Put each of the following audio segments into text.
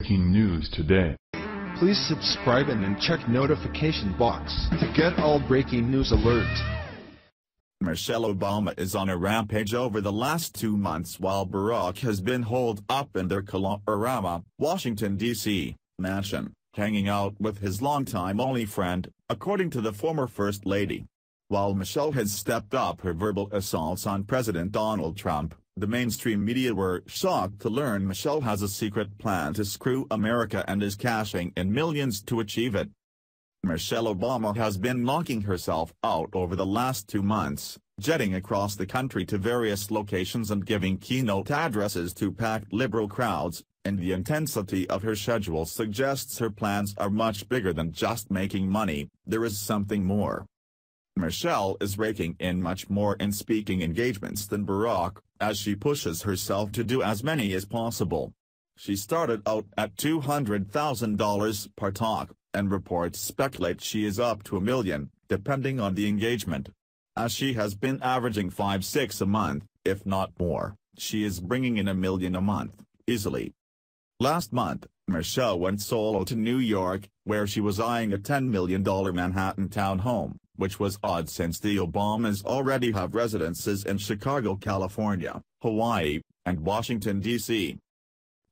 breaking news today. Please subscribe and check notification box to get all breaking news alerts. Michelle Obama is on a rampage over the last 2 months while Barack has been holed up in their Kalorama, Washington, D.C., mansion, hanging out with his longtime only friend, according to the former First Lady. While Michelle has stepped up her verbal assaults on President Donald Trump, the mainstream media were shocked to learn Michelle has a secret plan to screw America and is cashing in millions to achieve it. Michelle Obama has been knocking herself out over the last 2 months, jetting across the country to various locations and giving keynote addresses to packed liberal crowds, and the intensity of her schedule suggests her plans are much bigger than just making money. There is something more. Michelle is raking in much more in speaking engagements than Barack, as she pushes herself to do as many as possible. She started out at $200,000 per talk, and reports speculate she is up to $1 million, depending on the engagement. As she has been averaging 5-6 a month, if not more, she is bringing in $1 million a month, easily. Last month, Michelle went solo to New York, where she was eyeing a $10 million Manhattan townhome, which was odd since the Obamas already have residences in Chicago, California, Hawaii, and Washington, D.C.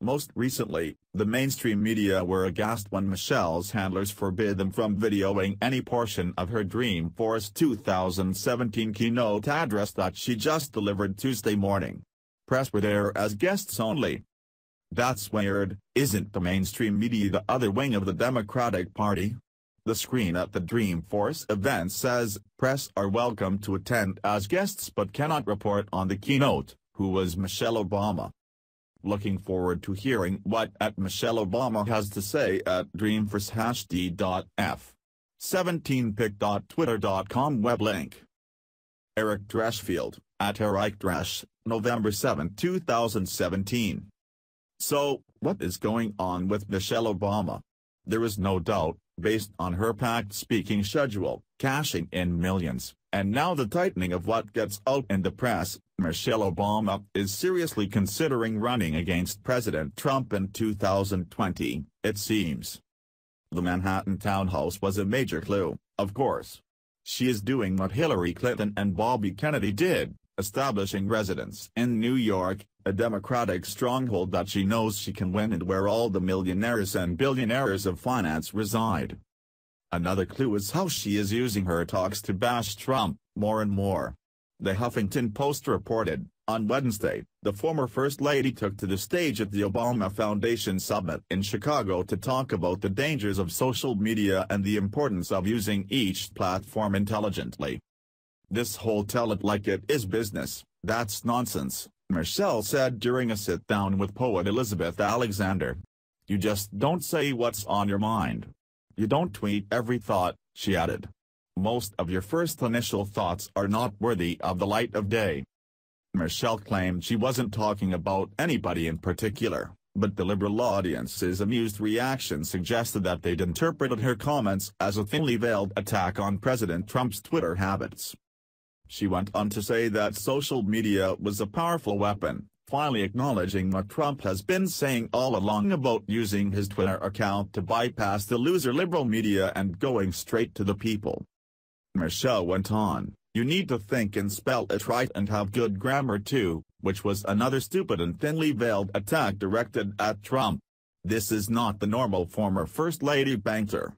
Most recently, the mainstream media were aghast when Michelle's handlers forbid them from videoing any portion of her Dreamforce 2017 keynote address that she just delivered Tuesday morning. Press were there as guests only. That's weird, isn't the mainstream media the other wing of the Democratic Party? The screen at the Dreamforce event says, press are welcome to attend as guests but cannot report on the keynote. Who was Michelle Obama? Looking forward to hearing what Michelle Obama has to say at Dreamforce #d.f17pic.twitter.com web link. Eric Dreshfield, at Eric Dresh, November 7, 2017. So, what is going on with Michelle Obama? There is no doubt, based on her packed speaking schedule, cashing in millions, and now the tightening of what gets out in the press, Michelle Obama is seriously considering running against President Trump in 2020, it seems. The Manhattan townhouse was a major clue, of course. She is doing what Hillary Clinton and Bobby Kennedy did, establishing residence in New York, a Democratic stronghold that she knows she can win and where all the millionaires and billionaires of finance reside. Another clue is how she is using her talks to bash Trump, more and more. The Huffington Post reported, on Wednesday, the former First Lady took to the stage at the Obama Foundation Summit in Chicago to talk about the dangers of social media and the importance of using each platform intelligently. This whole tell it like it is business, that's nonsense, Michelle said during a sit-down with poet Elizabeth Alexander. You just don't say what's on your mind. You don't tweet every thought, she added. Most of your first initial thoughts are not worthy of the light of day. Michelle claimed she wasn't talking about anybody in particular, but the liberal audience's amused reaction suggested that they'd interpreted her comments as a thinly veiled attack on President Trump's Twitter habits. She went on to say that social media was a powerful weapon, finally acknowledging what Trump has been saying all along about using his Twitter account to bypass the loser liberal media and going straight to the people. Michelle went on, you need to think and spell it right and have good grammar too, which was another stupid and thinly veiled attack directed at Trump. This is not the normal former First Lady banter.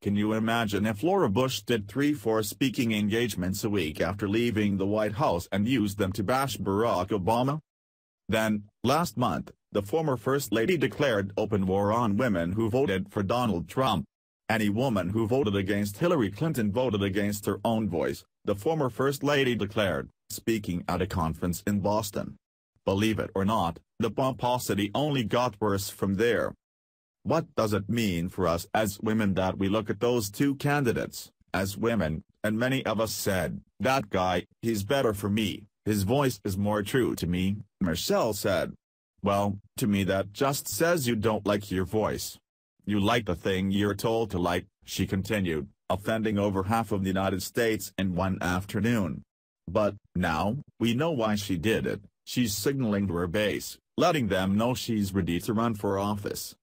Can you imagine if Laura Bush did 3-4 speaking engagements a week after leaving the White House and used them to bash Barack Obama? Then, last month, the former First Lady declared open war on women who voted for Donald Trump. Any woman who voted against Hillary Clinton voted against her own voice, the former First Lady declared, speaking at a conference in Boston. Believe it or not, the pomposity only got worse from there. What does it mean for us as women that we look at those two candidates, as women, and many of us said, that guy, he's better for me, his voice is more true to me, Michelle said. Well, to me that just says you don't like your voice. You like the thing you're told to like, she continued, offending over half of the United States in one afternoon. But, now, we know why she did it, she's signaling to her base, letting them know she's ready to run for office.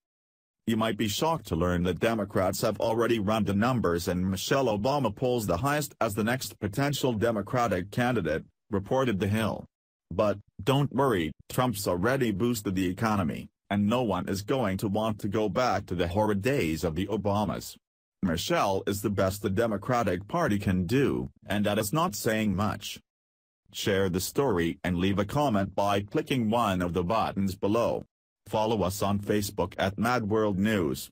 You might be shocked to learn that Democrats have already run the numbers and Michelle Obama polls the highest as the next potential Democratic candidate, reported The Hill. But, don't worry, Trump's already boosted the economy, and no one is going to want to go back to the horrid days of the Obamas. Michelle is the best the Democratic Party can do, and that is not saying much. Share the story and leave a comment by clicking one of the buttons below. Follow us on Facebook at Mad World News.